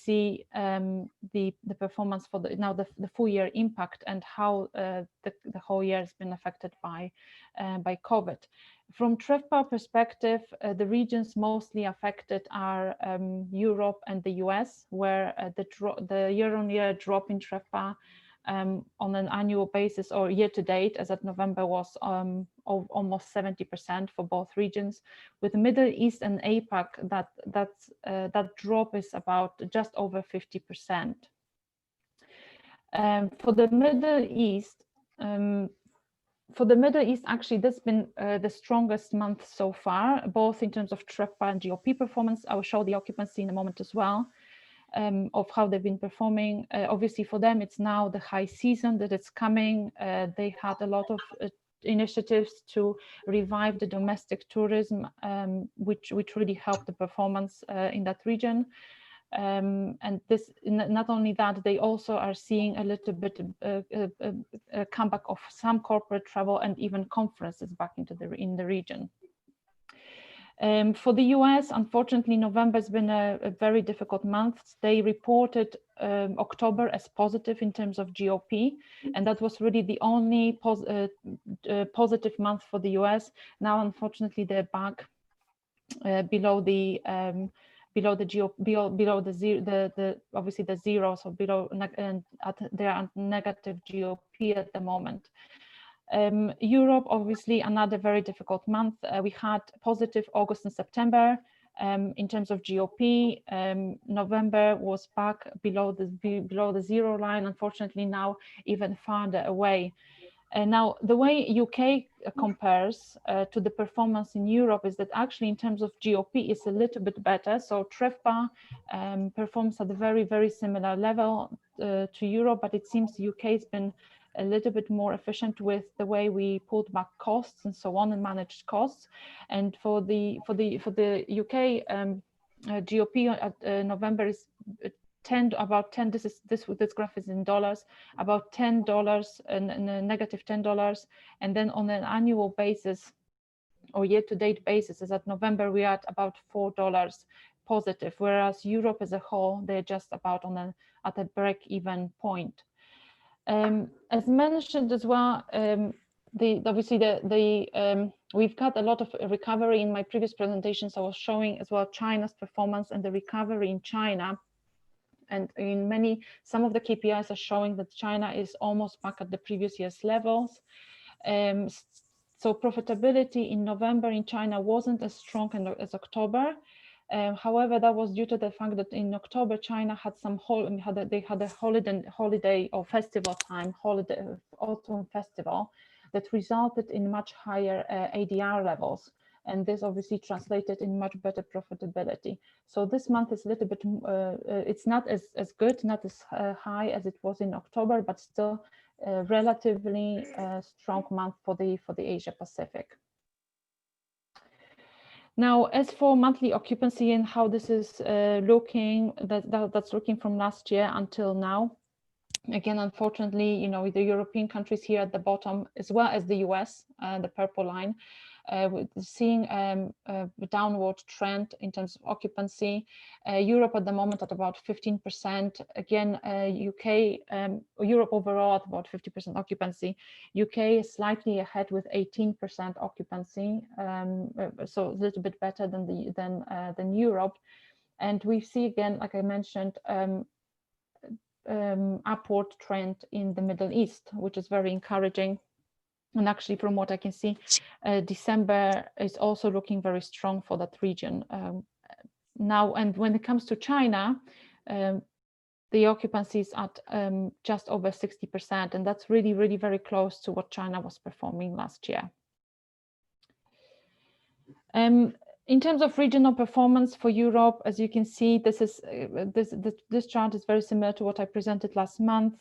see the performance for the full year impact and how the whole year has been affected by COVID. From TRevPAR perspective, the regions mostly affected are Europe and the US, where the year-on-year drop in TRevPAR on an annual basis or year to date as of November was almost 70% for both regions. With the Middle East and APAC, that drop is about just over 50%. For the Middle East, actually, that's been the strongest month so far, both in terms of TRevPAR and GOP performance. I will show the occupancy in a moment as well, of how they've been performing. Obviously, for them, it's now the high season that it's coming. They had a lot of initiatives to revive the domestic tourism, which really helped the performance in that region. And this, not only that, they also are seeing a little bit a comeback of some corporate travel and even conferences back in the region. For the US, unfortunately, November has been a very difficult month. They reported October as positive in terms of GOP, and that was really the only positive month for the US. Now, unfortunately, they're back below the obviously the zero, so below, and they are negative GOP at the moment. Europe, obviously, another very difficult month. We had positive August and September in terms of GOP. November was back below the zero line. Unfortunately, now even farther away. Now, the way UK compares to the performance in Europe is that actually in terms of GOP is a little bit better. So TRevPAR performs at a very, very similar level to Europe, but it seems UK has been a little bit more efficient with the way we pulled back costs and so on and managed costs. And for the UK, GOP at November is about 10. This graph is in dollars, about $10 and negative $10, and then on an annual basis or year-to-date basis, as at November we are at about $4 positive, whereas Europe as a whole, they're just about at a break-even point. As mentioned as well, obviously we've got a lot of recovery. In my previous presentations, I was showing as well China's performance and the recovery in China. And in some of the KPIs are showing that China is almost back at the previous year's levels. So profitability in November in China wasn't as strong as October. However, that was due to the fact that in October, China had they had a holiday or festival time, autumn festival, that resulted in much higher ADR levels. And this obviously translated in much better profitability. So this month is a little bit, it's not as good, not as high as it was in October, but still a relatively strong month for the Asia Pacific. Now, as for monthly occupancy and how this is looking, that's looking from last year until now. Again, unfortunately, you know, the European countries here at the bottom, as well as the US, the purple line, we're seeing a downward trend in terms of occupancy. Europe at the moment at about 15%. Again, Europe overall at about 50% occupancy. UK is slightly ahead with 18% occupancy, so a little bit better than Europe. And we see again, like I mentioned, upward trend in the Middle East, which is very encouraging. And actually, from what I can see, December is also looking very strong for that region. Now, and when it comes to China, the occupancy is at just over 60%, and that's really, really very close to what China was performing last year. In terms of regional performance for Europe, as you can see, this chart is very similar to what I presented last month,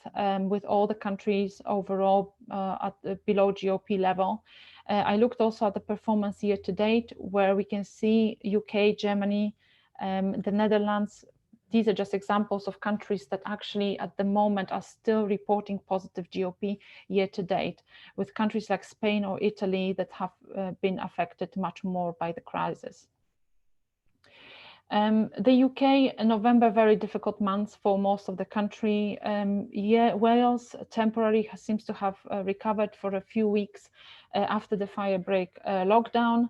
with all the countries overall at below GOP level. I looked also at the performance year to date, where we can see UK, Germany, the Netherlands. These are just examples of countries that actually at the moment are still reporting positive GOP year to date, with countries like Spain or Italy that have been affected much more by the crisis. The UK, November, very difficult months for most of the country. Yeah, Wales temporarily seems to have recovered for a few weeks after the firebreak lockdown.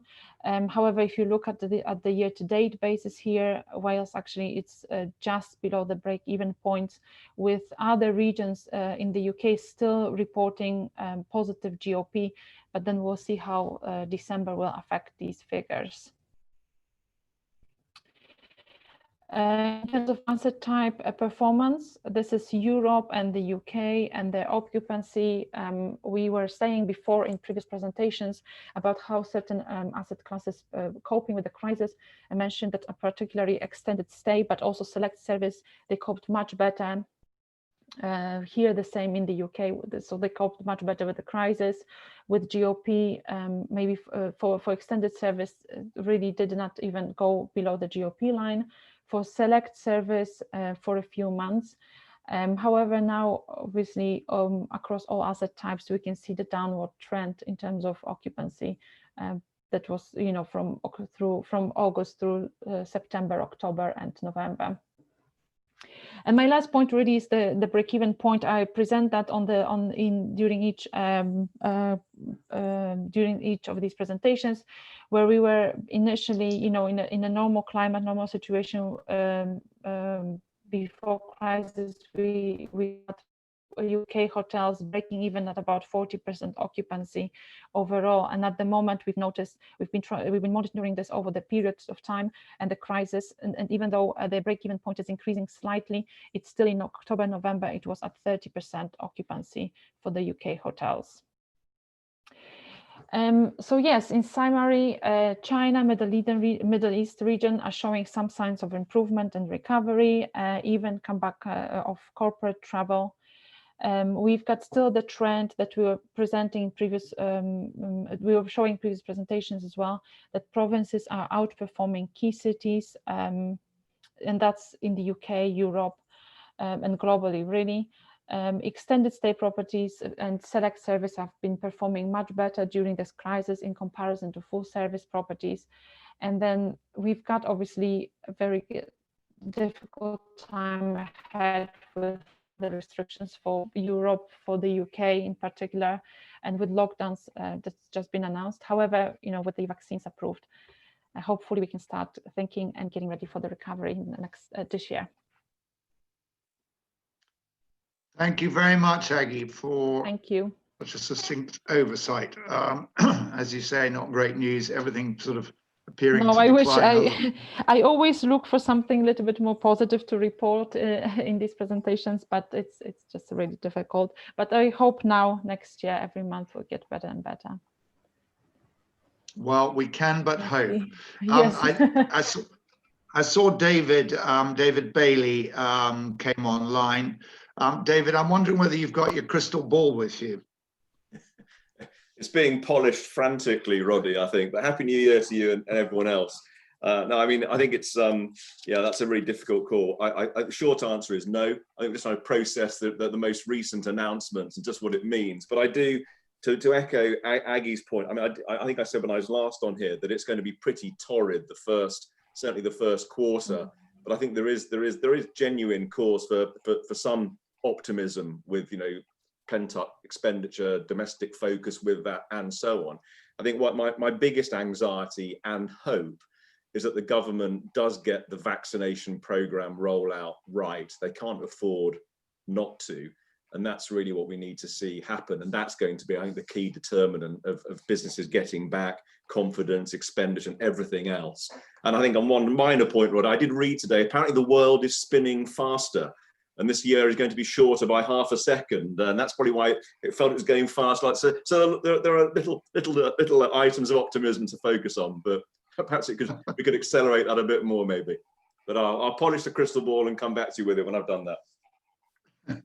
However, if you look at the year-to-date basis here, Wales actually it's just below the break-even point, with other regions in the UK still reporting positive GOP. But then we'll see how December will affect these figures. In terms of asset type performance, this is Europe and the UK and their occupancy. We were saying before in previous presentations about how certain asset classes coping with the crisis. I mentioned that a particularly extended stay, but also select service, they coped much better. Here the same in the UK, so they coped much better with the crisis. With GOP, maybe for extended service, really did not even go below the GOP line. For select service for a few months. However, now obviously across all asset types, we can see the downward trend in terms of occupancy that was, you know, from August through September, October, and November. And my last point really is the break-even point. I present that during each of these presentations, where we were initially, you know, in a normal climate, normal situation before crisis, we had UK hotels breaking even at about 40% occupancy overall. And at the moment, we've noticed we've been monitoring this over the periods of time and the crisis. And even though the break-even point is increasing slightly, it's still in October, November, it was at 30% occupancy for the UK hotels. So yes, in summary, China, Middle East region are showing some signs of improvement and recovery, even comeback of corporate travel. We've got still the trend that we were presenting in previous, we were showing previous presentations as well, that provinces are outperforming key cities, and that's in the UK, Europe, and globally really. Extended stay properties and select service have been performing much better during this crisis in comparison to full service properties. And then we've got obviously a very difficult time ahead with the restrictions for Europe, for the UK in particular, and with lockdowns that's just been announced. However, you know, with the vaccines approved, hopefully we can start thinking and getting ready for the recovery in the next this year. Thank you very much, Aggie, for Thank you. Such a succinct oversight. As you say, not great news. Everything sort of appearing to I wish decline. I always look for something a little bit more positive to report in these presentations, but it's just really difficult. But I hope now next year every month will get better and better. Well, we can but hope. Yes. I saw David Bailey came online. David, I'm wondering whether you've got your crystal ball with you. It's being polished frantically, Roddy, I think, but Happy New Year to you and everyone else. No, I mean, I think it's, yeah, that's a really difficult call. The short answer is no. I think we're just trying to process the most recent announcements and just what it means. But I do, to echo Aggie's point, I mean, I think I said when I was last on here that it's going to be pretty torrid, certainly the first quarter. But I think there is genuine cause for some optimism with, you know, pent-up expenditure, domestic focus with that, and so on. I think what my biggest anxiety and hope is that the government does get the vaccination program rollout right. They can't afford not to, and that's really what we need to see happen. And that's going to be, I think, the key determinant of businesses getting back confidence, expenditure, and everything else. And I think on one minor point, Rod, I did read today, apparently the world is spinning faster. And this year is going to be shorter by half a second, and that's probably why it felt it was going fast. Like so there are little items of optimism to focus on, but perhaps we could accelerate that a bit more, maybe. But I'll polish the crystal ball and come back to you with it when I've done that.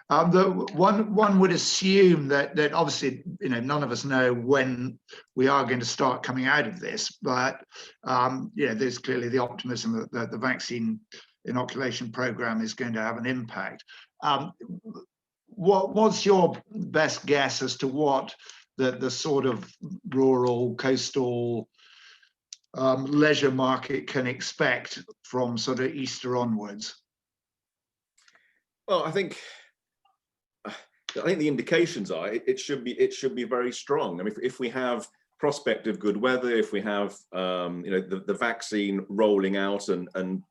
One would assume that obviously, you know, none of us know when we are going to start coming out of this, but yeah, there's clearly the optimism that the vaccine inoculation program is going to have an impact. What's your best guess as to what the sort of rural, coastal leisure market can expect from sort of Easter onwards? Well, I think the indications are it should be very strong. I mean, if we have prospect of good weather, if we have the vaccine rolling out and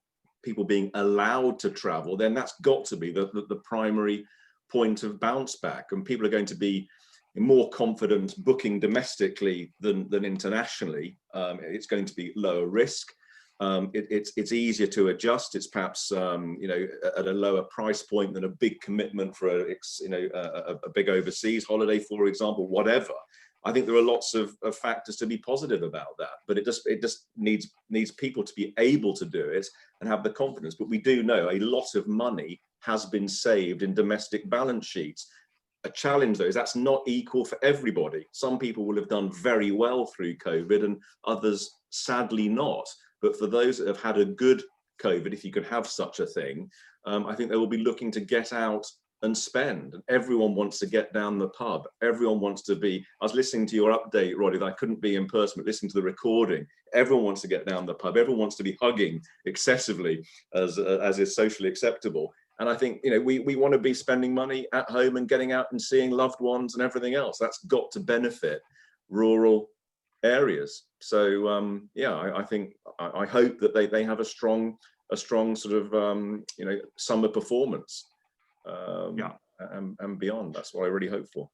people being allowed to travel, then that's got to be the primary point of bounce back, and people are going to be more confident booking domestically than internationally. It's going to be lower risk. It's easier to adjust. It's perhaps at a lower price point than a big commitment for a big overseas holiday, for example. Whatever. I think there are lots of factors to be positive about that, but it just needs people to be able to do it and have the confidence. But we do know a lot of money has been saved in domestic balance sheets. A challenge, though, is that's not equal for everybody. Some people will have done very well through COVID and others sadly not. But for those that have had a good COVID, if you could have such a thing, I think they will be looking to get out and spend. And everyone wants to get down the pub. Everyone wants to be, I was listening to your update, Roddy, that I couldn't be in person, but listening to the recording. Everyone wants to get down the pub. Everyone wants to be hugging excessively as is socially acceptable. And I think, we want to be spending money at home and getting out and seeing loved ones and everything else. That's got to benefit rural areas. So I hope that they have a strong sort of summer performance and beyond. That's what I really hope for.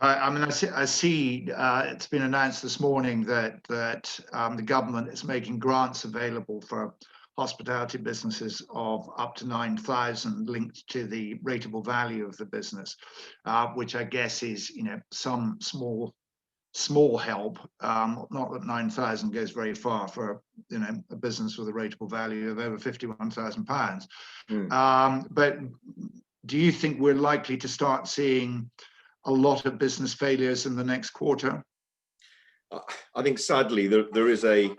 I mean, I see it's been announced this morning that the government is making grants available for hospitality businesses of up to 9,000 linked to the rateable value of the business, which I guess is some small help. Not that 9,000 goes very far for a business with a rateable value of over £51,000. But do you think we're likely to start seeing a lot of business failures in the next quarter? I think sadly there is a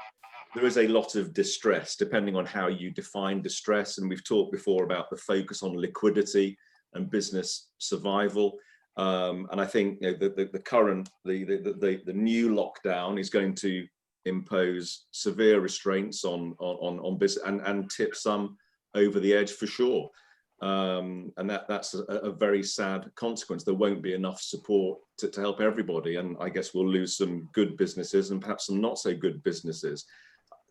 lot of distress, depending on how you define distress. And we've talked before about the focus on liquidity and business survival. And I think the current new lockdown is going to impose severe restraints on business and tip some over the edge for sure. And that's a very sad consequence. There won't be enough support to help everybody, and I guess we'll lose some good businesses and perhaps some not so good businesses.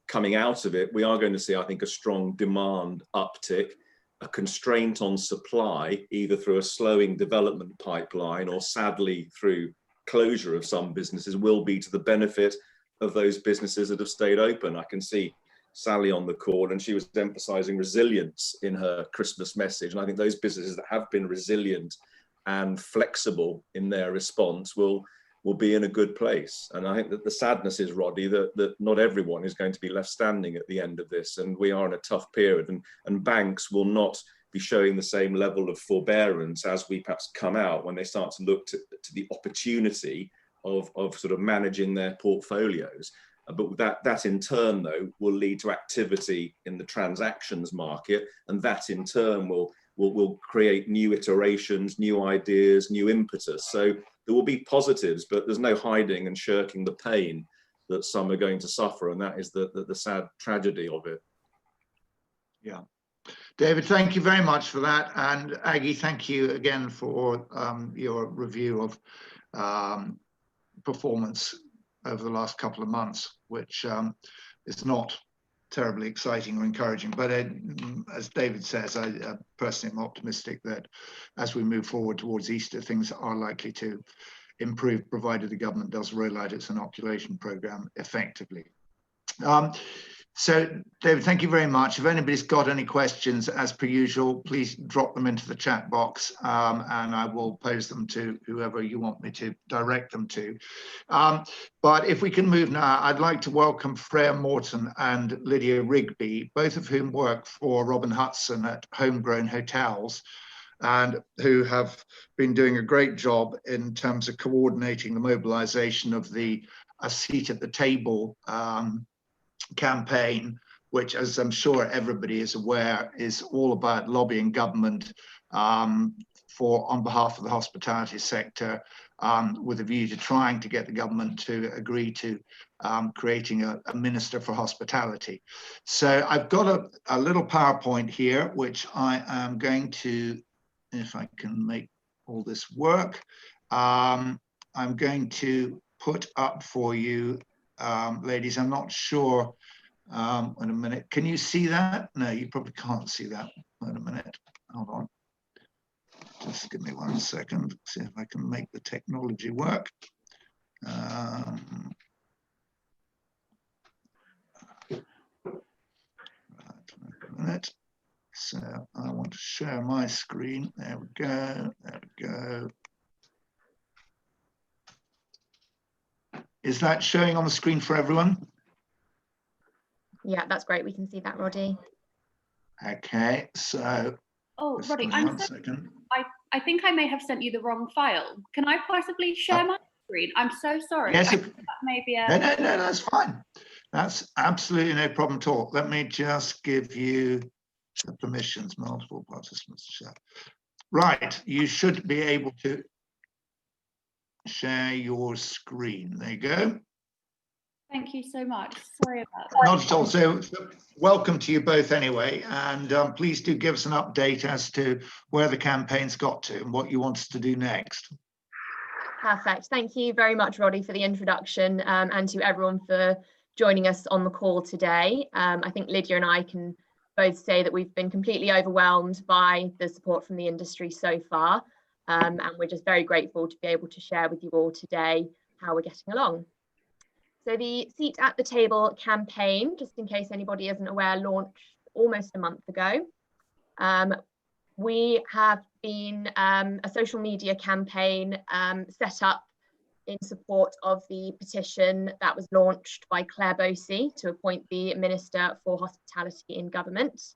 Coming out of it, we are going to see, I think, a strong demand uptick, a constraint on supply, either through a slowing development pipeline or sadly through closure of some businesses, will be to the benefit of those businesses that have stayed open. I can see Sally on the call, and she was emphasizing resilience in her Christmas message. And I think those businesses that have been resilient and flexible in their response will be in a good place. And I think that the sadness is, Roddy, that not everyone is going to be left standing at the end of this. And we are in a tough period, and banks will not be showing the same level of forbearance as we perhaps come out, when they start to look to the opportunity of sort of managing their portfolios. But that in turn, though, will lead to activity in the transactions market, and that in turn will create new iterations, new ideas, new impetus. So there will be positives, but there's no hiding and shirking the pain that some are going to suffer, and that is the sad tragedy of it. Yeah. David, thank you very much for that. And Aggie, thank you again for your review of performance over the last couple of months, which is not terribly exciting or encouraging. But as David says, I personally am optimistic that as we move forward towards Easter, things are likely to improve, provided the government does roll out its inoculation program effectively. So, David, thank you very much. If anybody's got any questions, as per usual, please drop them into the chat box, and I will pose them to whoever you want me to direct them to. But if we can move now, I'd like to welcome Freya Morton and Lydia Rigby, both of whom work for Robin Hudson at Homegrown Hotels, and who have been doing a great job in terms of coordinating the mobilization of the A Seat at the Table campaign, which, as I'm sure everybody is aware, is all about lobbying government on behalf of the hospitality sector with a view to trying to get the government to agree to creating a Minister for Hospitality. So I've got a little PowerPoint here, which I am going to, if I can make all this work, I'm going to put up for you, ladies. I'm not sure. Wait a minute. Can you see that? No, you probably can't see that. Wait a minute. Hold on. Just give me 1 second. See if I can make the technology work. Right, a minute. So I want to share my screen. There we go. There we go. Is that showing on the screen for everyone? Yeah, that's great. We can see that, Roddy. Okay, so. Oh, Roddy, I'm I think I may have sent you the wrong file. Can I possibly share my screen? I'm so sorry. Yes, maybe a... no, that's fine. That's absolutely no problem at all. Let me just give you the permissions, multiple participants to share. Right, you should be able to share your screen. There you go. Thank you so much. Sorry about that. Not at all. So welcome to you both anyway, and please do give us an update as to where the campaign's got to and what you want us to do next. Perfect. Thank you very much, Roddy, for the introduction, and to everyone for joining us on the call today. I think Lydia and I can both say that we've been completely overwhelmed by the support from the industry so far, and we're just very grateful to be able to share with you all today how we're getting along. So the Seat at the Table campaign, just in case anybody isn't aware, launched almost a month ago. We have been a social media campaign set up in support of the petition that was launched by Claire Bosey to appoint the Minister for Hospitality in Government.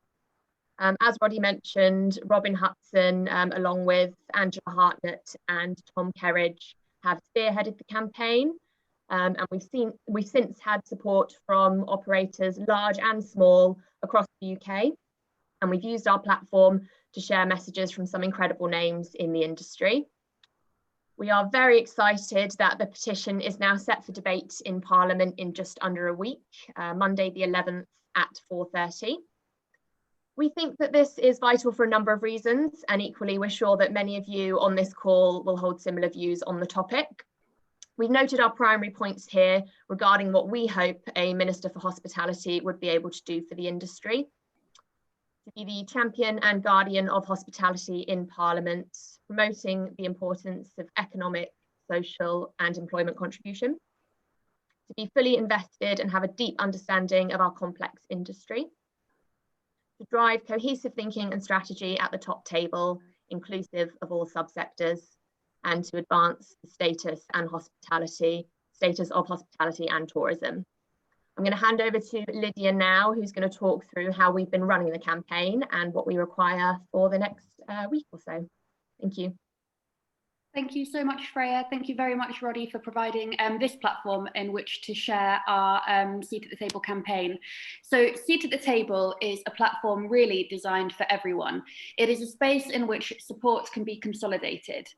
As Roddy mentioned, Robin Hudson, along with Angela Hartnett and Tom Kerridge, have spearheaded the campaign. And we've since had support from operators large and small across the UK, and we've used our platform to share messages from some incredible names in the industry. We are very excited that the petition is now set for debate in Parliament in just under a week, Monday the 11th at 4:30. We think that this is vital for a number of reasons, and equally we're sure that many of you on this call will hold similar views on the topic. We've noted our primary points here regarding what we hope a Minister for Hospitality would be able to do for the industry. To be the champion and guardian of hospitality in Parliament, promoting the importance of economic, social and employment contribution. To be fully invested and have a deep understanding of our complex industry. To drive cohesive thinking and strategy at the top table, inclusive of all subsectors, and to advance the status of hospitality and tourism. I'm going to hand over to Lydia now, who's going to talk through how we've been running the campaign and what we require for the next week or so. Thank you. Thank you so much, Freya. Thank you very much, Roddy, for providing this platform in which to share our Seat at the Table campaign. So Seat at the Table is a platform really designed for everyone. It is a space in which support can be consolidated.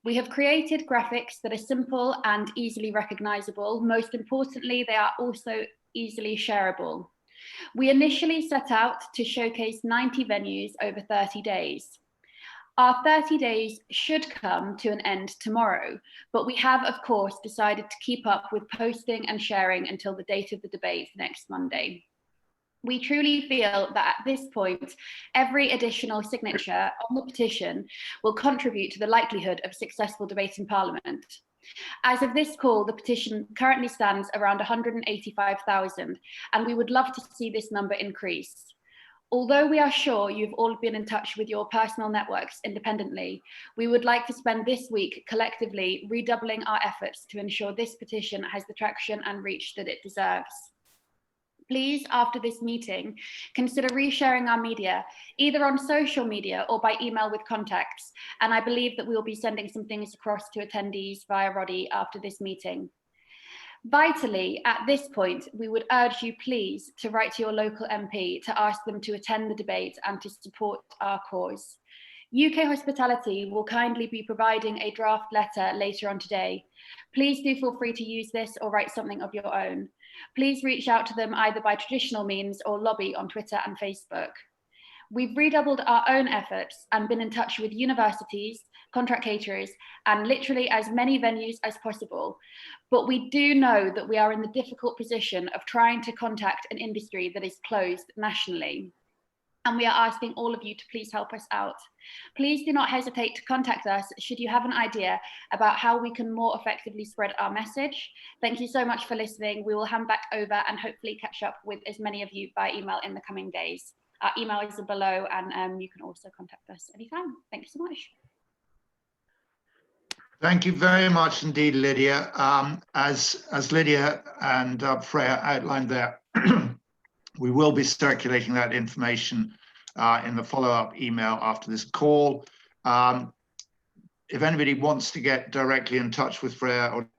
We have created graphics that are simple and easily recognizable. Most importantly, they are also easily shareable. We initially set out to showcase 90 venues over 30 days. Our 30 days should come to an end tomorrow, but we have, of course, decided to keep up with posting and sharing until the date of the debate next Monday. We truly feel that at this point, every additional signature on the petition will contribute to the likelihood of successful debate in Parliament. As of this call, the petition currently stands around 185,000, and we would love to see this number increase. Although we are sure you've all been in touch with your personal networks independently, we would like to spend this week collectively redoubling our efforts to ensure this petition has the traction and reach that it deserves. Please, after this meeting, consider resharing our media, either on social media or by email with contacts. And I believe that we will be sending some things across to attendees via Roddy after this meeting. Vitally, at this point, we would urge you please to write to your local MP to ask them to attend the debate and to support our cause. UK Hospitality will kindly be providing a draft letter later on today. Please do feel free to use this or write something of your own. Please reach out to them either by traditional means or lobby on Twitter and Facebook. We've redoubled our own efforts and been in touch with universities, contract caterers, and literally as many venues as possible. But we do know that we are in the difficult position of trying to contact an industry that is closed nationally. And we are asking all of you to please help us out. Please do not hesitate to contact us should you have an idea about how we can more effectively spread our message. Thank you so much for listening. We will hand back over and hopefully catch up with as many of you by email in the coming days. Our emails are below, and you can also contact us anytime. Thank you so much. Thank you very much indeed, Lydia. As Lydia and Freya outlined there, we will be circulating that information in the follow-up email after this call. If anybody wants to get directly in touch with Freya, or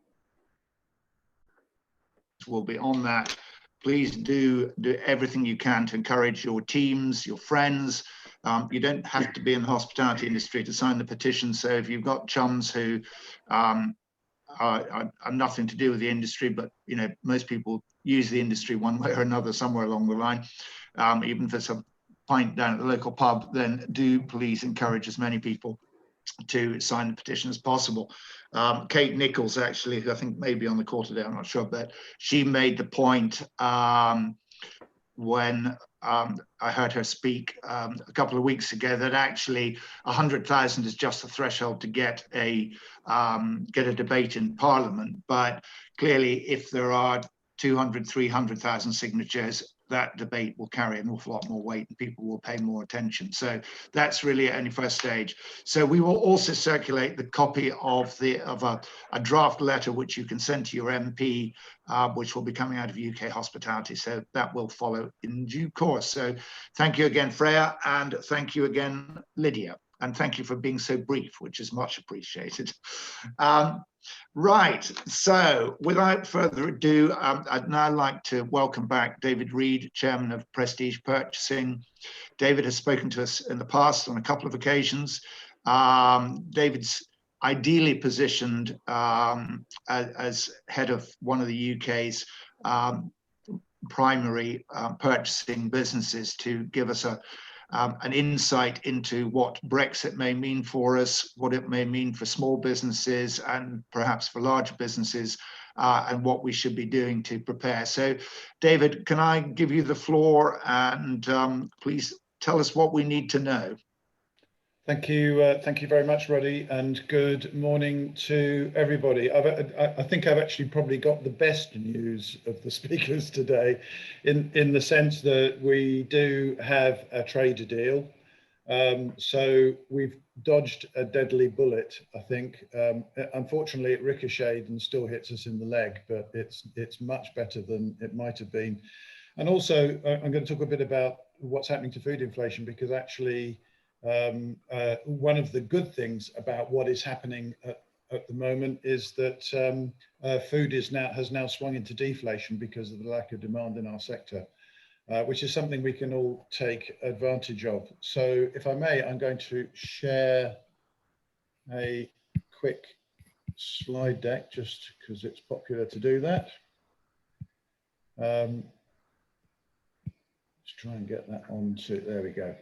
will be on that, please do everything you can to encourage your teams, your friends. You don't have to be in the hospitality industry to sign the petition. So if you've got chums who are nothing to do with the industry, but most people use the industry one way or another somewhere along the line, even if it's a pint down at the local pub, then do please encourage as many people to sign the petition as possible. Kate Nichols, actually, who I think may be on the call today, I'm not sure, but she made the point when I heard her speak a couple of weeks ago that actually 100,000 is just the threshold to get a debate in Parliament. But clearly, if there are 200, 300,000 signatures, that debate will carry an awful lot more weight and people will pay more attention. So that's really only first stage. So we will also circulate the copy of a draft letter which you can send to your MP, which will be coming out of UK Hospitality. So that will follow in due course. So thank you again, Freya, and thank you again, Lydia. And thank you for being so brief, which is much appreciated. Right, so without further ado, I'd now like to welcome back David Reed, Chairman of Prestige Purchasing. David has spoken to us in the past on a couple of occasions. David's ideally positioned as head of one of the UK's primary purchasing businesses to give us an insight into what Brexit may mean for us, what it may mean for small businesses and perhaps for large businesses, and what we should be doing to prepare. So, David, can I give you the floor and please tell us what we need to know? Thank you very much, Roddy, and good morning to everybody. I think I've actually probably got the best news of the speakers today, in the sense that we do have a trade deal. So we've dodged a deadly bullet, I think. Unfortunately, it ricocheted and still hits us in the leg, but it's much better than it might have been. And also, I'm going to talk a bit about what's happening to food inflation, because actually, one of the good things about what is happening at the moment is that food has now swung into deflation because of the lack of demand in our sector, which is something we can all take advantage of. So if I may, I'm going to share a quick slide deck just because it's popular to do that. Let's try and get that onto, there we go.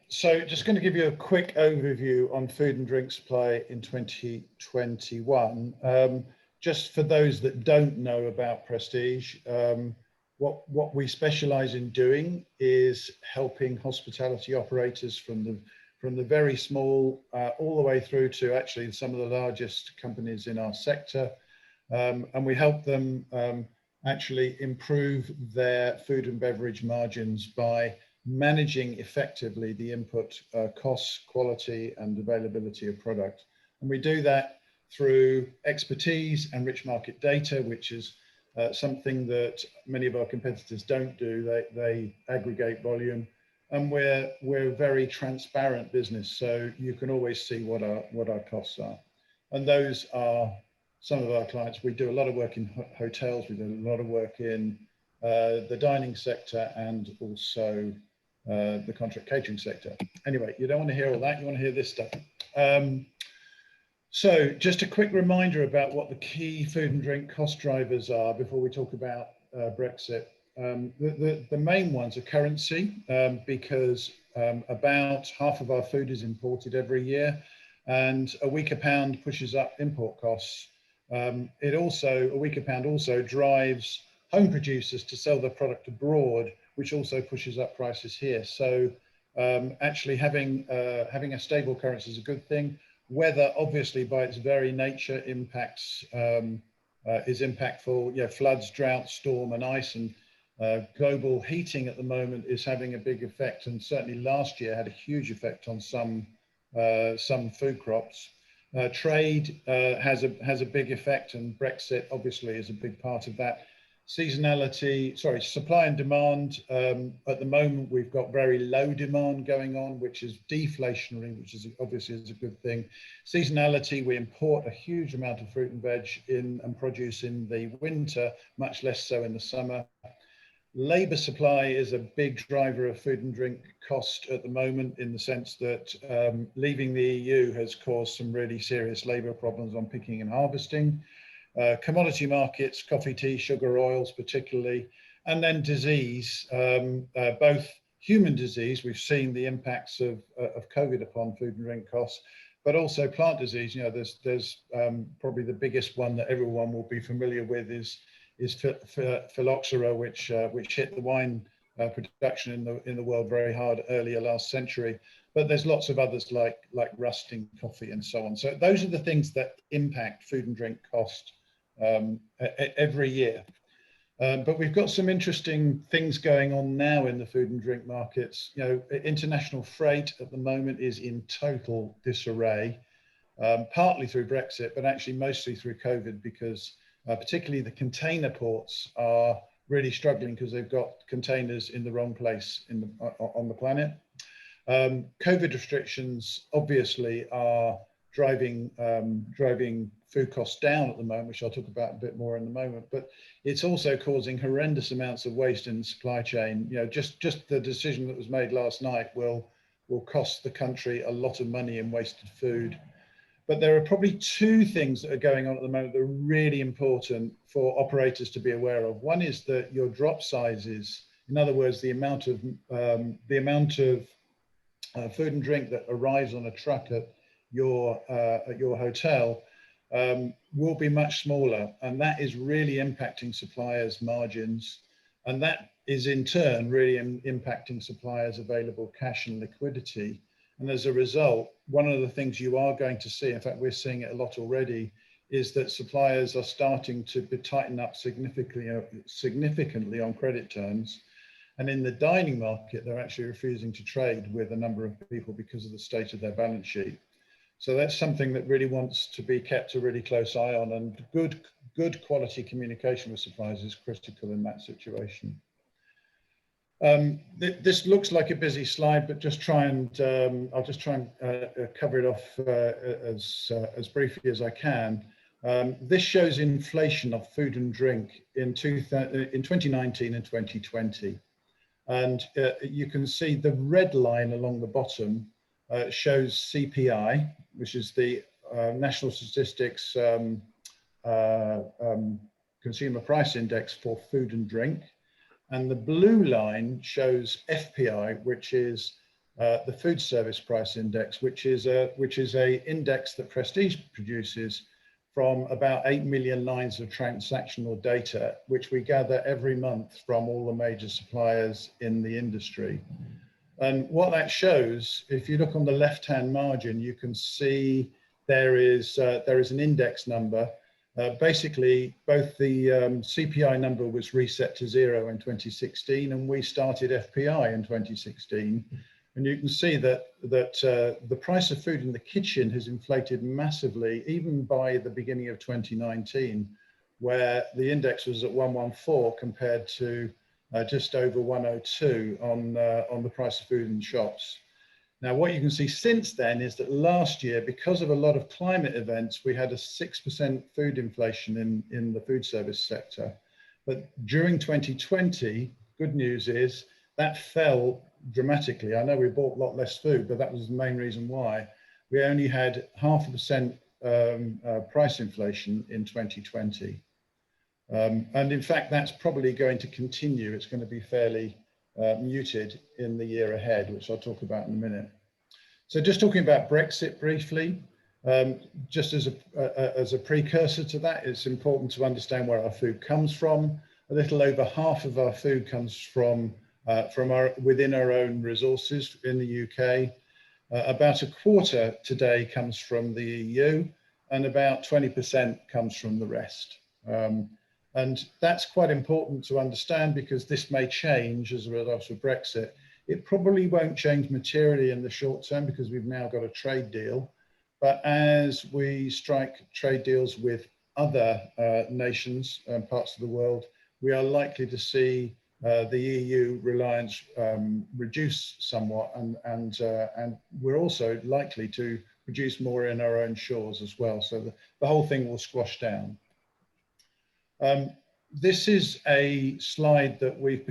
So just going to give you a quick overview on food and drink supply in 2021. Just for those that don't know about Prestige, what we specialize in doing is helping hospitality operators from the very small all the way through to actually some of the largest companies in our sector. And we help them actually improve their food and beverage margins by managing effectively the input costs, quality and availability of product. And we do that through expertise and rich market data, which is something that many of our competitors don't do. They aggregate volume, and we're a very transparent business, so you can always see what our costs are. And those are some of our clients. We do a lot of work in hotels, we do a lot of work in the dining sector, and also the contract catering sector. Anyway, you don't want to hear all that, you want to hear this stuff. So just a quick reminder about what the key food and drink cost drivers are before we talk about Brexit. The main ones are currency, because about half of our food is imported every year, and a weaker pound pushes up import costs. A weaker pound also drives home producers to sell their product abroad, which also pushes up prices here. So actually having a stable currency is a good thing. Weather, obviously, by its very nature, is impactful. Yeah, floods, drought, storm, and ice, and global heating at the moment is having a big effect, and certainly last year had a huge effect on some food crops. Trade has a big effect, and Brexit obviously is a big part of that. Supply and demand. At the moment, we've got very low demand going on, which is deflationary, which is obviously a good thing. Seasonality, we import a huge amount of fruit and veg and produce in the winter, much less so in the summer. Labour supply is a big driver of food and drink cost at the moment, in the sense that leaving the EU has caused some really serious labour problems on picking and harvesting. Commodity markets, coffee, tea, sugar, oils particularly, and then disease, both human disease, we've seen the impacts of COVID upon food and drink costs, but also plant disease. You know, there's probably the biggest one that everyone will be familiar with is phylloxera, which hit the wine production in the world very hard earlier last century. But there's lots of others like rusting coffee and so on. So those are the things that impact food and drink cost every year. But we've got some interesting things going on now in the food and drink markets. You know, international freight at the moment is in total disarray, partly through Brexit, but actually mostly through COVID, because particularly the container ports are really struggling because they've got containers in the wrong place on the planet. COVID restrictions obviously are driving food costs down at the moment, which I'll talk about a bit more in a moment, but it's also causing horrendous amounts of waste in the supply chain. You know, just the decision that was made last night will cost the country a lot of money in wasted food. But there are probably two things that are going on at the moment that are really important for operators to be aware of. One is that your drop sizes, in other words, the amount of food and drink that arrives on a truck at your hotel will be much smaller, and that is really impacting suppliers' margins, and that is in turn really impacting suppliers' available cash and liquidity. And as a result, one of the things you are going to see, in fact, we're seeing it a lot already, is that suppliers are starting to tighten up significantly on credit terms. And in the dining market, they're actually refusing to trade with a number of people because of the state of their balance sheet. So that's something that really wants to be kept a really close eye on, and good quality communication with suppliers is critical in that situation. This looks like a busy slide, but I'll just try and cover it off as briefly as I can. This shows inflation of food and drink in 2019 and 2020. And you can see the red line along the bottom shows CPI, which is the National Statistics Consumer Price Index for food and drink. And the blue line shows FPI, which is the Food Service Price Index, which is a index that Prestige produces from about 8 million lines of transactional data, which we gather every month from all the major suppliers in the industry. And what that shows, if you look on the left-hand margin, you can see there is an index number. Basically, both the CPI number was reset to 0 in 2016, and we started FPI in 2016. And you can see that the price of food in the kitchen has inflated massively, even by the beginning of 2019, where the index was at 114 compared to just over 102 on the price of food in shops. Now, what you can see since then is that last year, because of a lot of climate events, we had a 6% food inflation in the food service sector. But during 2020, good news is that fell dramatically. I know we bought a lot less food, but that was the main reason why. We only had 0.5% price inflation in 2020. And in fact, that's probably going to continue. It's going to be fairly muted in the year ahead, which I'll talk about in a minute. So just talking about Brexit briefly, just as a precursor to that, it's important to understand where our food comes from. A little over half of our food comes from within our own resources in the UK. About a quarter today comes from the EU, and about 20% comes from the rest. And that's quite important to understand, because this may change as a result of Brexit. It probably won't change materially in the short term because we've now got a trade deal. But as we strike trade deals with other nations and parts of the world, we are likely to see the EU reliance reduce somewhat, and we're also likely to produce more in our own shores as well. So the whole thing will squash down. This is a slide that we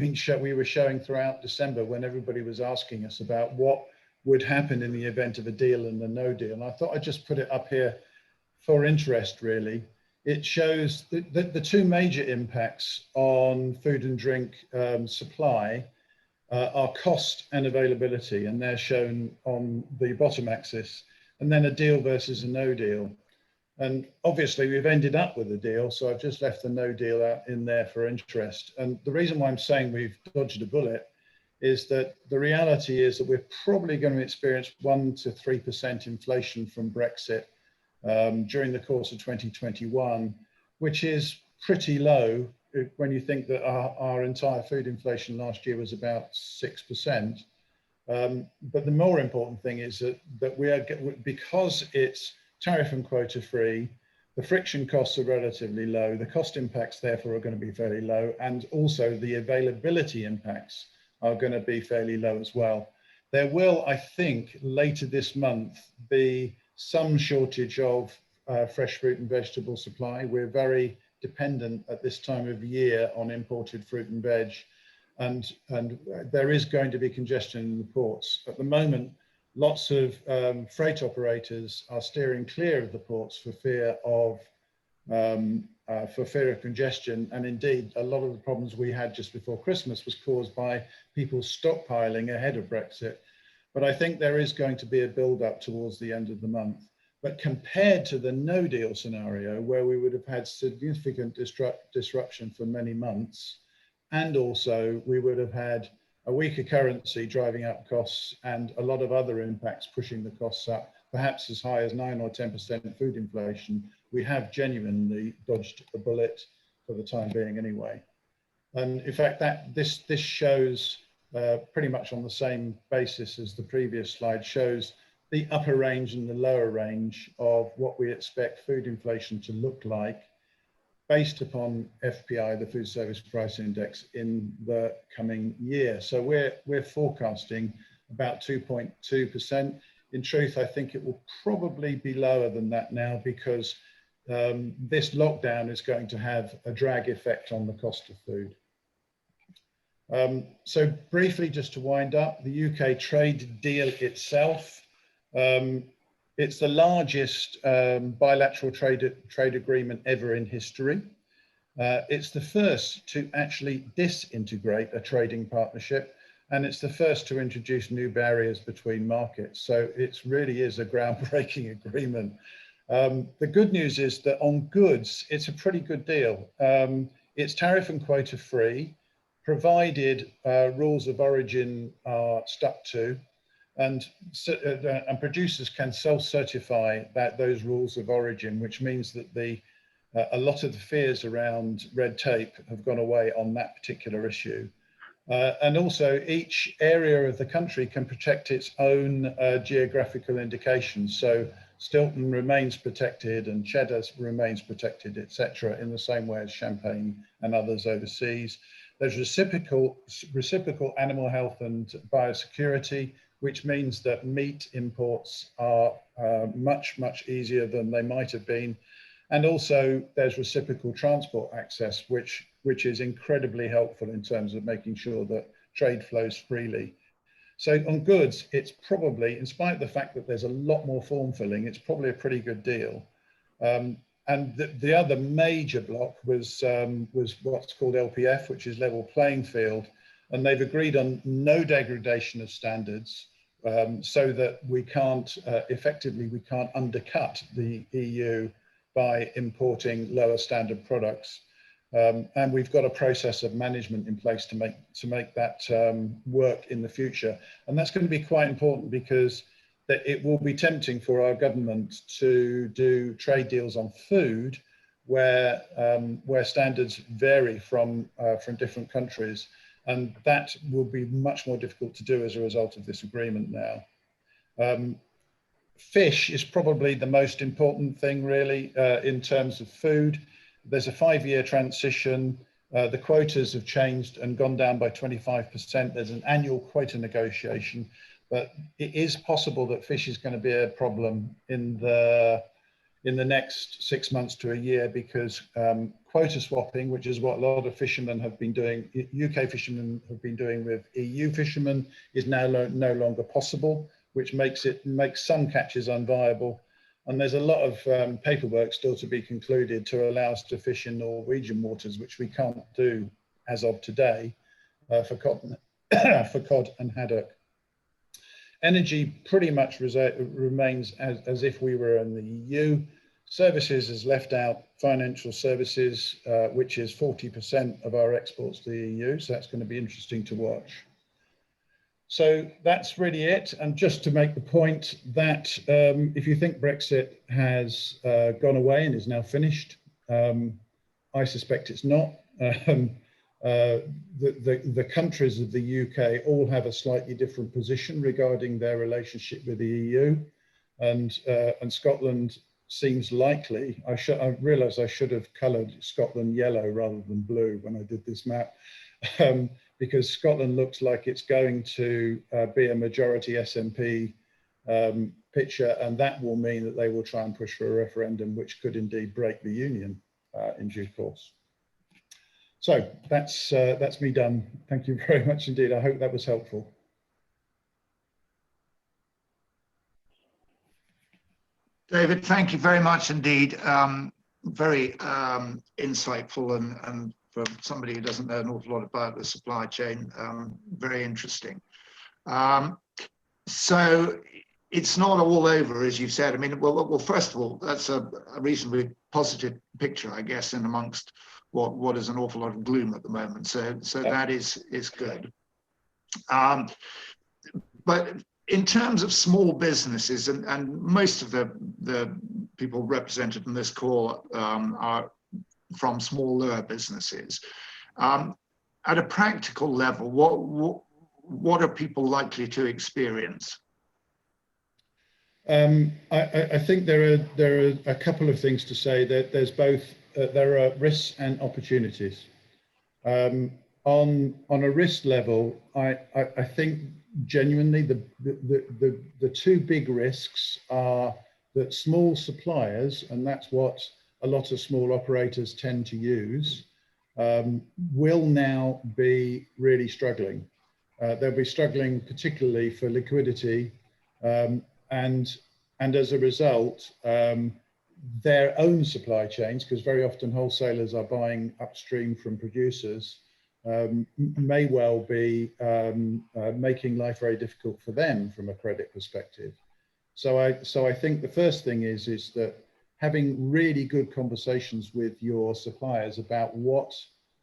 were showing throughout December when everybody was asking us about what would happen in the event of a deal and a no deal. And I thought I'd just put it up here for interest, really. It shows the two major impacts on food and drink supply are cost and availability, and they're shown on the bottom axis, and then a deal versus a no deal. And obviously we've ended up with a deal, so I've just left the no deal out in there for interest. And the reason why I'm saying we've dodged a bullet is that the reality is that we're probably going to experience 1 to 3% inflation from Brexit during the course of 2021, which is pretty low when you think that our entire food inflation last year was about 6%. But the more important thing is that we are, because it's tariff and quota free, the friction costs are relatively low, the cost impacts therefore are going to be fairly low, and also the availability impacts are going to be fairly low as well. There will, I think, later this month be some shortage of fresh fruit and vegetable supply. We're very dependent at this time of year on imported fruit and veg, and there is going to be congestion in the ports. At the moment, lots of freight operators are steering clear of the ports for fear of congestion. And indeed, a lot of the problems we had just before Christmas was caused by people stockpiling ahead of Brexit. But I think there is going to be a build-up towards the end of the month. But compared to the no deal scenario, where we would have had significant disruption for many months, and also we would have had a weaker currency driving up costs and a lot of other impacts pushing the costs up, perhaps as high as 9 or 10% food inflation, we have genuinely dodged a bullet for the time being anyway. And in fact, this shows pretty much on the same basis as the previous slide, shows the upper range and the lower range of what we expect food inflation to look like based upon FPI, the Food Service Price Index, in the coming year. So we're forecasting about 2.2%. In truth, I think it will probably be lower than that now, because this lockdown is going to have a drag effect on the cost of food. So briefly, just to wind up, the UK trade deal itself, it's the largest bilateral trade agreement ever in history. It's the first to actually disintegrate a trading partnership, and it's the first to introduce new barriers between markets. So it really is a groundbreaking agreement. The good news is that on goods, it's a pretty good deal. It's tariff and quota free, provided rules of origin are stuck to, and producers can self-certify that those rules of origin, which means that a lot of the fears around red tape have gone away on that particular issue. And also each area of the country can protect its own geographical indications. So Stilton remains protected and cheddar remains protected, etc., in the same way as champagne and others overseas. There's reciprocal animal health and biosecurity, which means that meat imports are much, much easier than they might have been. And also there's reciprocal transport access, which is incredibly helpful in terms of making sure that trade flows freely. So on goods, it's probably, in spite of the fact that there's a lot more form filling, it's probably a pretty good deal. And the other major block was what's called LPF, which is level playing field. And they've agreed on no degradation of standards, so that we can't, effectively, we can't undercut the EU by importing lower standard products. And we've got a process of management in place to make that work in the future. And that's going to be quite important, because it will be tempting for our government to do trade deals on food where standards vary from different countries. And that will be much more difficult to do as a result of this agreement now. Fish is probably the most important thing, really, in terms of food. There's a 5-year transition. The quotas have changed and gone down by 25%. There's an annual quota negotiation, but it is possible that fish is going to be a problem in the next 6 months to a year, because quota swapping, which is what a lot of fishermen have been doing, UK fishermen have been doing with EU fishermen, is now no longer possible, which makes some catches unviable. And there's a lot of paperwork still to be concluded to allow us to fish in Norwegian waters, which we can't do as of today for cod and haddock. Energy pretty much remains as if we were in the EU. Services has left out financial services, which is 40% of our exports to the EU. So that's going to be interesting to watch. So that's really it. And just to make the point that if you think Brexit has gone away and is now finished, I suspect it's not. The countries of the UK all have a slightly different position regarding their relationship with the EU, and Scotland seems likely. I realised I should have coloured Scotland yellow rather than blue when I did this map. Because Scotland looks like it's going to be a majority SNP picture, and that will mean that they will try and push for a referendum, which could indeed break the union in due course. So that's me done. Thank you very much indeed. I hope that was helpful. David, thank you very much indeed. Very insightful, and for somebody who doesn't know an awful lot about the supply chain, very interesting. So it's not all over, as you've said. I mean, well, first of all, that's a reasonably positive picture, I guess, in amongst what is an awful lot of gloom at the moment. So that is good. But in terms of small businesses, and most of the people represented in this call are from smaller businesses. At a practical level, what are people likely to experience? I think there are a couple of things to say. That there's both there are risks and opportunities. On a risk level, I think genuinely the two big risks are that small suppliers, and that's what a lot of small operators tend to use, will now be really struggling. They'll be struggling particularly for liquidity, and as a result, their own supply chains, because very often wholesalers are buying upstream from producers, may well be making life very difficult for them from a credit perspective. So I think the first thing is that having really good conversations with your suppliers about what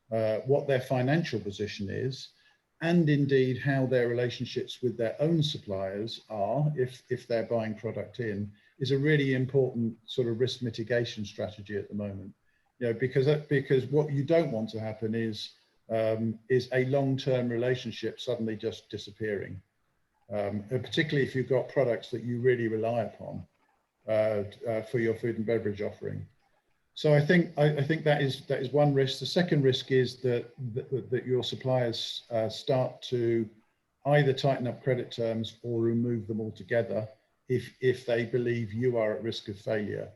their financial position is, and indeed how their relationships with their own suppliers are, if they're buying product in, is a really important sort of risk mitigation strategy at the moment. You know, because what you don't want to happen is a long-term relationship suddenly just disappearing, particularly if you've got products that you really rely upon for your food and beverage offering. So I think that is one risk. The second risk is that your suppliers start to either tighten up credit terms or remove them altogether if they believe you are at risk of failure.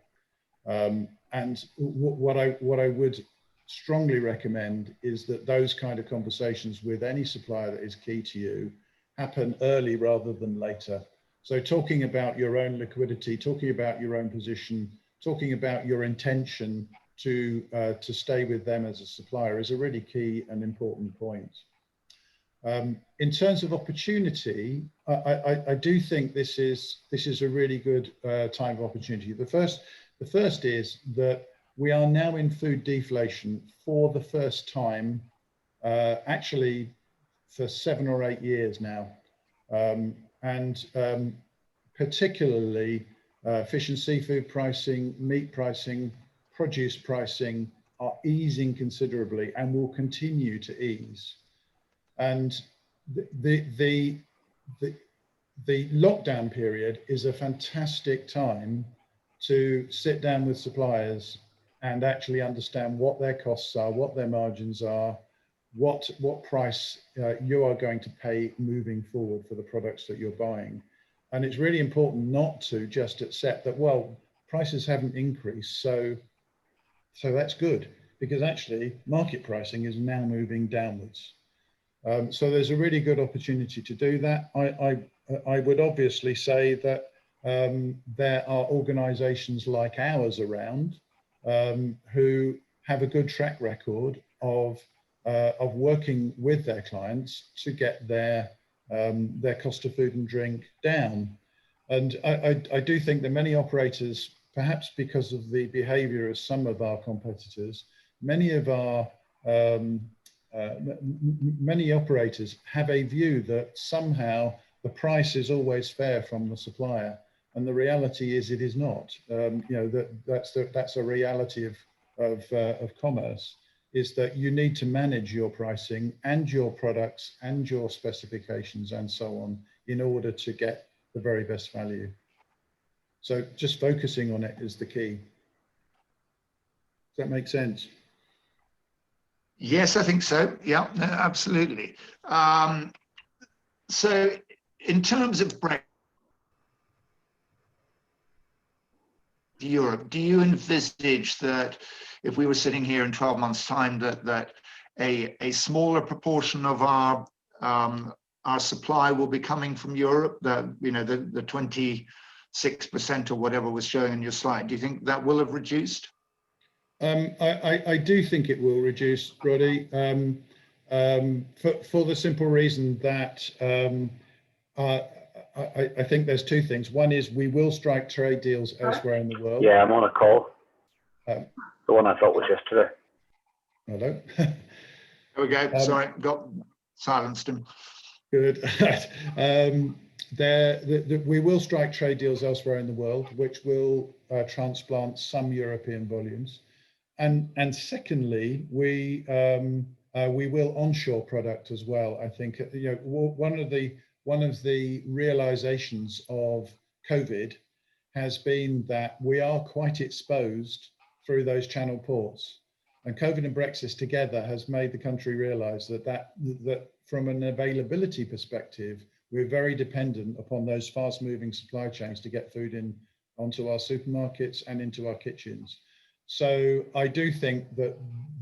And what I would strongly recommend is that those kind of conversations with any supplier that is key to you happen early rather than later. So talking about your own liquidity, talking about your own position, talking about your intention to stay with them as a supplier is a really key and important point. In terms of opportunity, I do think this is a really good time of opportunity. The first is that we are now in food deflation for the first time, actually for 7 or 8 years now, and particularly fish and seafood pricing, meat pricing, produce pricing are easing considerably and will continue to ease. And the lockdown period is a fantastic time to sit down with suppliers and actually understand what their costs are, what their margins are, what price you are going to pay moving forward for the products that you're buying. And it's really important not to just accept that, well, prices haven't increased, so that's good, because actually market pricing is now moving downwards. So there's a really good opportunity to do that. I would obviously say that there are organisations like ours around who have a good track record of working with their clients to get their cost of food and drink down. And I do think that many operators, perhaps because of the behaviour of some of our competitors, many operators have a view that somehow the price is always fair from the supplier, and the reality is it is not. That's a reality of commerce, is that you need to manage your pricing and your products and your specifications and so on in order to get the very best value. So just focusing on it is the key. Does that make sense? Yes, I think so. Yeah, no, absolutely. So in terms of Brexit, Europe, do you envisage that if we were sitting here in 12 months' time, that a smaller proportion of our supply will be coming from Europe? The 26% or whatever was showing on your slide. Do you think that will have reduced? I do think it will reduce, Roddy, for the simple reason that I think there's two things. One is we will strike trade deals elsewhere in the world. Yeah, I'm on a call. The one I thought was yesterday. Hello. There we go. Sorry, got silenced him. Good. We will strike trade deals elsewhere in the world, which will transplant some European volumes. And secondly, we will onshore product as well. I think one of the realizations of COVID has been that we are quite exposed through those channel ports, and COVID and Brexit together has made the country realize that from an availability perspective, we're very dependent upon those fast-moving supply chains to get food in onto our supermarkets and into our kitchens. So I do think that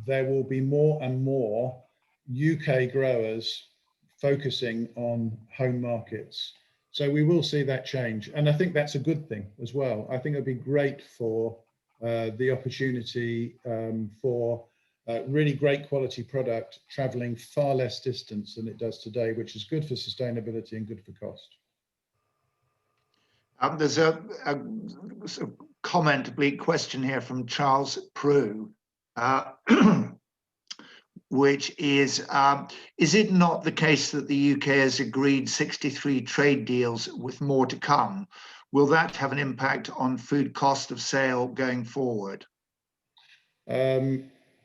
there will be more and more UK growers focusing on home markets. So we will see that change. And I think that's a good thing as well. I think it'd be great for the opportunity for really great quality product traveling far less distance than it does today, which is good for sustainability and good for cost. There's a comment, bleak question here from Charles Prue, which is it not the case that the UK has agreed 63 trade deals with more to come? Will that have an impact on food cost of sale going forward?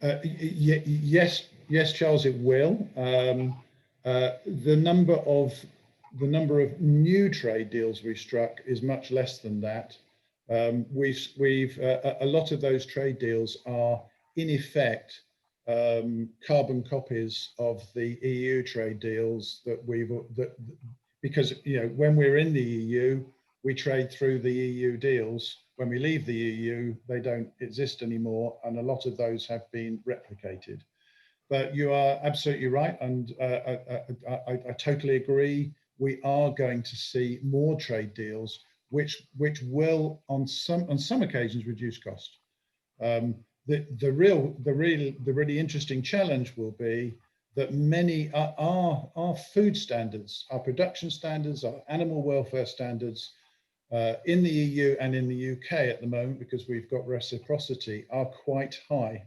Yes, Charles, it will. The number of new trade deals we struck is much less than that. A lot of those trade deals are in effect carbon copies of the EU trade deals because when we're in the EU, we trade through the EU deals. When we leave the EU, they don't exist anymore, and a lot of those have been replicated. But you are absolutely right, and I totally agree we are going to see more trade deals, which will on some occasions reduce cost. The really interesting challenge will be that many our food standards, our production standards, our animal welfare standards in the EU and in the UK at the moment, because we've got reciprocity, are quite high.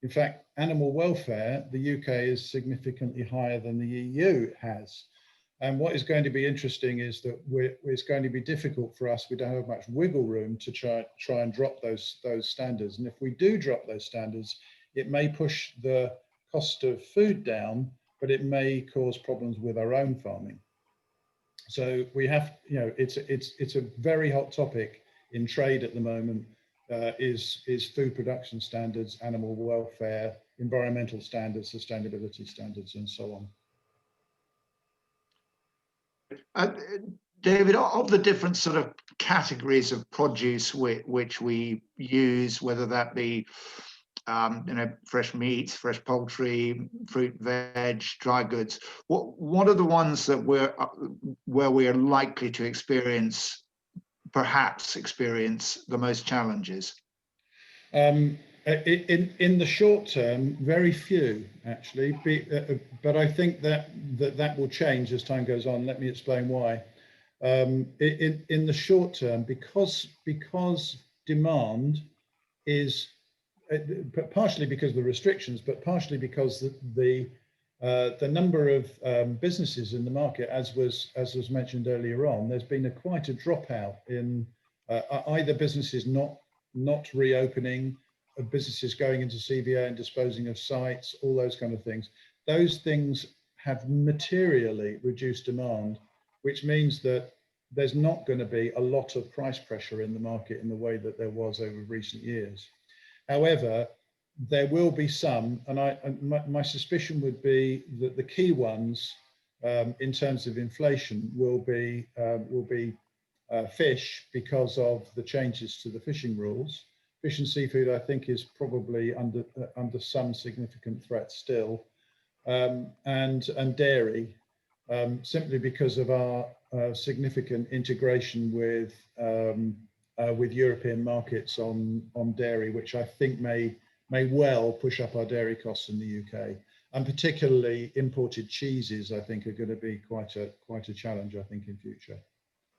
In fact, animal welfare, the UK is significantly higher than the EU has. And what is going to be interesting is that it's going to be difficult for us. We don't have much wiggle room to try and drop those standards. And if we do drop those standards, it may push the cost of food down, but it may cause problems with our own farming. So we have, it's a very hot topic in trade at the moment. Is food production standards, animal welfare, environmental standards, sustainability standards, and so on. David, of the different sort of categories of produce which we use, whether that be fresh meats, fresh poultry, fruit, veg, dry goods, what are the ones that where we are likely to perhaps experience the most challenges? In the short term, very few actually, but I think that will change as time goes on. Let me explain why. In the short term, because demand is partially because of the restrictions, but partially because the number of businesses in the market, as was mentioned earlier on, there's been quite a dropout in either businesses not reopening, businesses going into CVA and disposing of sites, all those kind of things. Those things have materially reduced demand, which means that there's not going to be a lot of price pressure in the market in the way that there was over recent years. However, there will be some, and my suspicion would be that the key ones in terms of inflation will be fish, because of the changes to the fishing rules. Fish and seafood, I think, is probably under some significant threat still, and dairy, simply because of our significant integration with European markets on dairy, which I think may well push up our dairy costs in the UK, and particularly imported cheeses, I think, are going to be quite a challenge, I think, in future.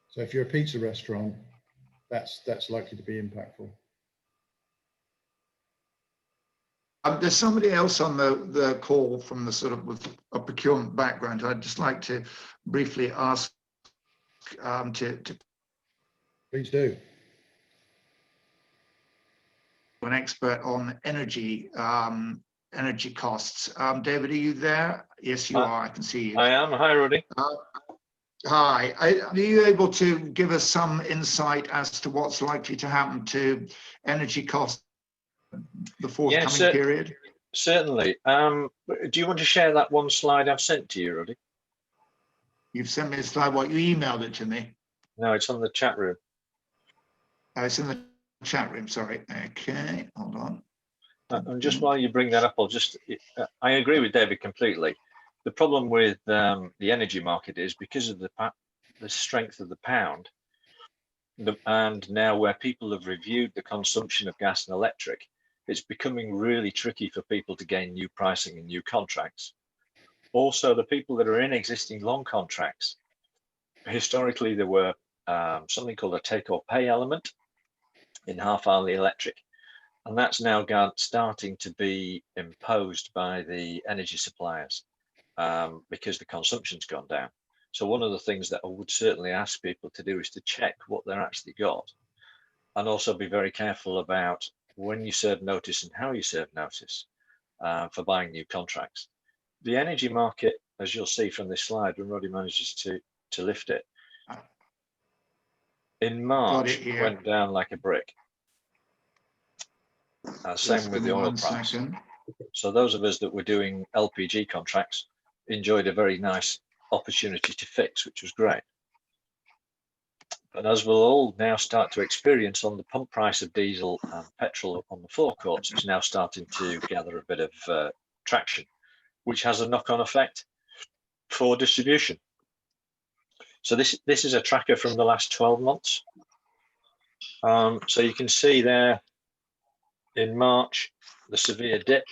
So if you're a pizza restaurant, that's likely to be impactful. There's somebody else on the call from the sort of with a procurement background. I'd just like to briefly ask to please do. An expert on energy costs. David, are you there? Yes, you are. I can see you. I am. Hi, Roddy. Hi. Are you able to give us some insight as to what's likely to happen to energy costs the forthcoming period? Certainly. Do you want to share that one slide I've sent to you, Roddy? You've sent me a slide. What, you emailed it to me? No, it's on the chat room. Oh, it's in the chat room, sorry. Okay, hold on. And just while you bring that up, I agree with David completely. The problem with the energy market is because of the strength of the pound, and now where people have reviewed the consumption of gas and electric, it's becoming really tricky for people to gain new pricing and new contracts. Also, the people that are in existing long contracts, historically there were something called a take or pay element in half-hourly electric, and that's now starting to be imposed by the energy suppliers because the consumption's gone down. So one of the things that I would certainly ask people to do is to check what they're actually got, and also be very careful about when you serve notice and how you serve notice for buying new contracts. The energy market, as you'll see from this slide, when Roddy manages to lift it, in March it went down like a brick. Same with the oil price. So those of us that were doing LPG contracts enjoyed a very nice opportunity to fix, which was great. But as we'll all now start to experience on the pump price of diesel and petrol on the forecourts, it's now starting to gather a bit of traction, which has a knock-on effect for distribution. So this is a tracker from the last 12 months. So you can see there in March, the severe dip,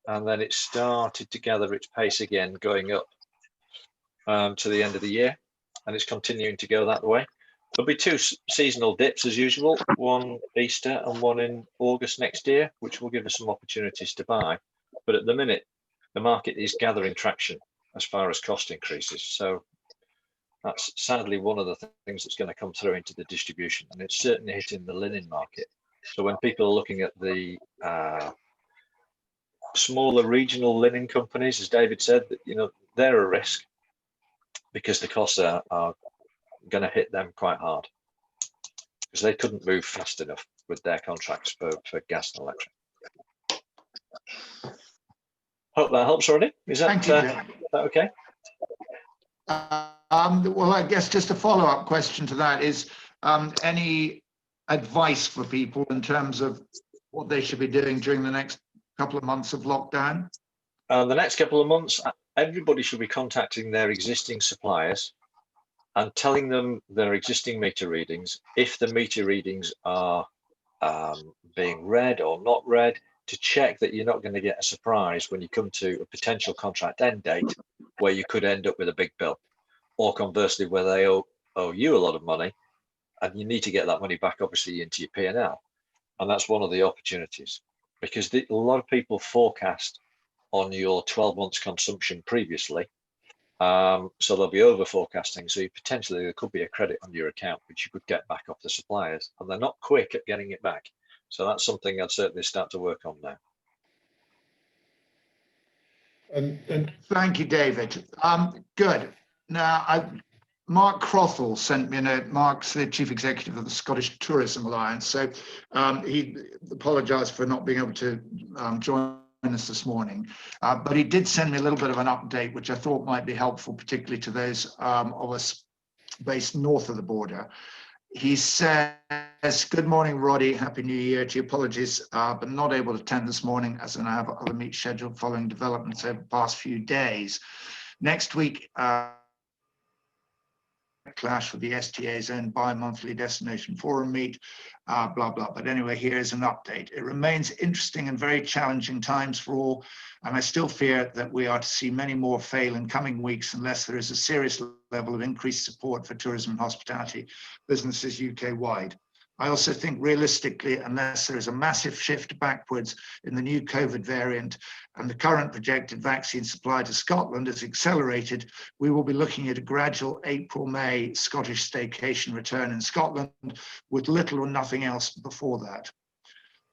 and then it started to gather its pace again, going up to the end of the year, and it's continuing to go that way. There'll be two seasonal dips as usual, one Easter and one in August next year, which will give us some opportunities to buy. But at the minute, the market is gathering traction as far as cost increases. So that's sadly one of the things that's going to come through into the distribution, and it's certainly hitting the linen market. So when people are looking at the smaller regional linen companies, as David said, that they're a risk because the costs are going to hit them quite hard because they couldn't move fast enough with their contracts for gas and electric. Hope that helps already. Is that okay? Well, I guess just a follow-up question to that is any advice for people in terms of what they should be doing during the next couple of months of lockdown? The next couple of months, everybody should be contacting their existing suppliers and telling them their existing meter readings. If the meter readings are being read or not read, to check that you're not going to get a surprise when you come to a potential contract end date where you could end up with a big bill, or conversely where they owe you a lot of money and you need to get that money back obviously into your P&L. And that's one of the opportunities, because a lot of people forecast on your 12 months consumption previously, so they'll be over forecasting, so potentially there could be a credit on your account which you could get back off the suppliers, and they're not quick at getting it back. So that's something I'd certainly start to work on now. And thank you, David. Good. Now, Mark Crothall sent me a note. Mark's the Chief Executive of the Scottish Tourism Alliance. So he apologised for not being able to join us this morning, but he did send me a little bit of an update, which I thought might be helpful, particularly to those of us based north of the border. He says, "Good morning, Roddy. Happy New Year to you. Apologies, but not able to attend this morning as I have other meets scheduled following developments over the past few days. Next week, clash with the STA's own bi-monthly destination forum meet, blah, blah. But anyway, here's an update. It remains interesting and very challenging times for all, and I still fear that we are to see many more fail in coming weeks unless there is a serious level of increased support for tourism and hospitality businesses UK-wide. I also think realistically, unless there is a massive shift backwards in the new COVID variant and the current projected vaccine supply to Scotland is accelerated, we will be looking at a gradual April-May Scottish staycation return in Scotland with little or nothing else before that.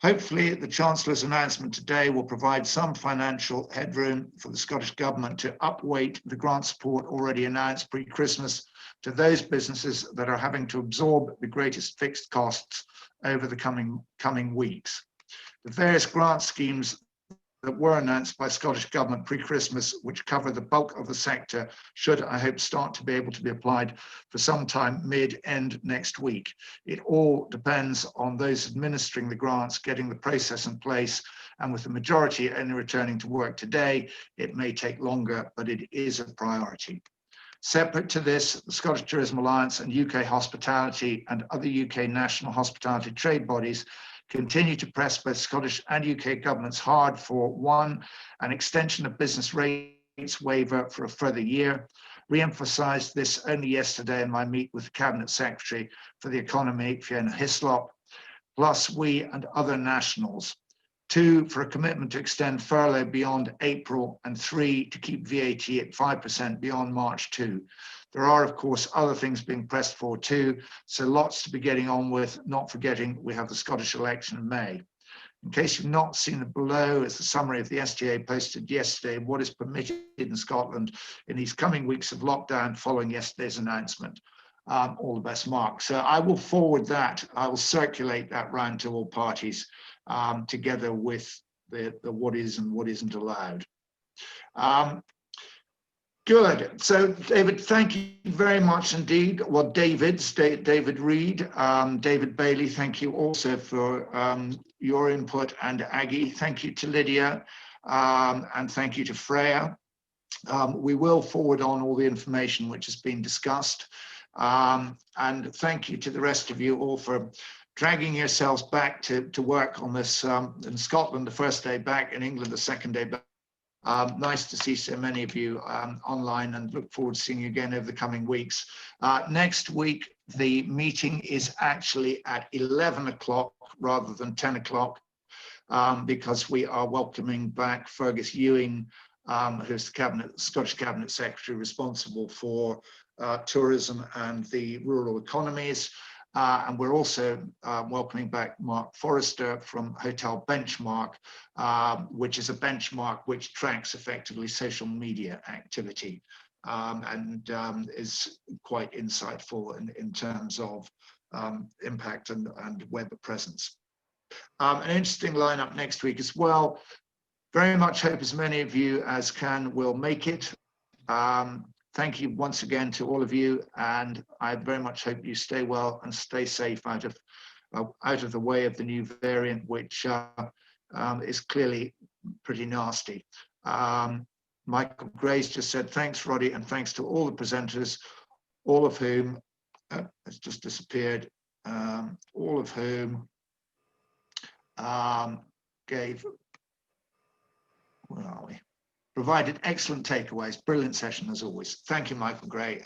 Hopefully, the Chancellor's announcement today will provide some financial headroom for the Scottish Government to upweight the grant support already announced pre-Christmas to those businesses that are having to absorb the greatest fixed costs over the coming weeks. The various grant schemes that were announced by Scottish Government pre-Christmas, which cover the bulk of the sector, should, I hope, start to be able to be applied for some time mid-end next week. It all depends on those administering the grants, getting the process in place, and with the majority only returning to work today, it may take longer, but it is a priority. Separate to this, the Scottish Tourism Alliance and UK Hospitality and other UK national hospitality trade bodies continue to press both Scottish and UK governments hard for, one, an extension of business rates waiver for a further year. Re-emphasised this only yesterday in my meet with the Cabinet Secretary for the Economy, Fiona Hislop, plus we and other nationals. Two, for a commitment to extend furlough beyond April, and three, to keep VAT at 5% beyond March 2. There are, of course, other things being pressed for too, so lots to be getting on with, not forgetting we have the Scottish election in May. In case you've not seen it below, is the summary of the STA posted yesterday of what is permitted in Scotland in these coming weeks of lockdown following yesterday's announcement. All the best, Mark. So I will forward that, I will circulate that round to all parties together with the what is and what isn't allowed. Good. So, David, thank you very much indeed. Well, David Reed, David Bailey, thank you also for your input, and Aggie, thank you to Lydia, and thank you to Freya. we will forward on all the information which has been discussed. And thank you to the rest of you all for dragging yourselves back to work on this in Scotland, the first day back, in England, the second day back. Nice to see so many of you online, and look forward to seeing you again over the coming weeks. Next week, the meeting is actually at 11 o'clock rather than 10 o'clock because we are welcoming back Fergus Ewing, who's the Scottish Cabinet Secretary responsible for tourism and the rural economies. And we're also welcoming back Mark Forrester from Hotel Benchmark, which is a benchmark which tracks effectively social media activity and is quite insightful in terms of impact and web presence. An interesting lineup next week as well. Very much hope as many of you as can will make it. Thank you once again to all of you, and I very much hope you stay well and stay safe out of the way of the new variant, which is clearly pretty nasty. Michael Gray's just said thanks, Roddy, and thanks to all the presenters, all of whom has just disappeared, all of whom gave, where are we? Provided excellent takeaways. Brilliant session as always. Thank you, Michael Gray.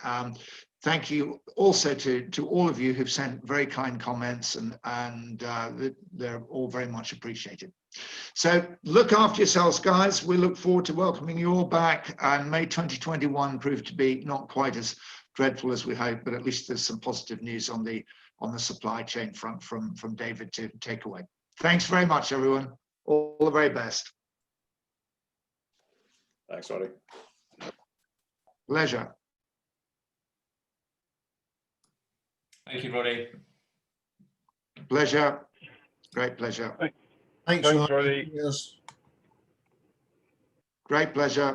Thank you also to all of you who've sent very kind comments, and they're all very much appreciated. So look after yourselves, guys. We look forward to welcoming you all back, and May 2021 proved to be not quite as dreadful as we hope, but at least there's some positive news on the supply chain front from David to take away. Thanks very much, everyone. All the very best. Thanks, Roddy. Pleasure. Thank you, Roddy. Pleasure. Great pleasure. Thanks, Roddy. Yes. Great pleasure.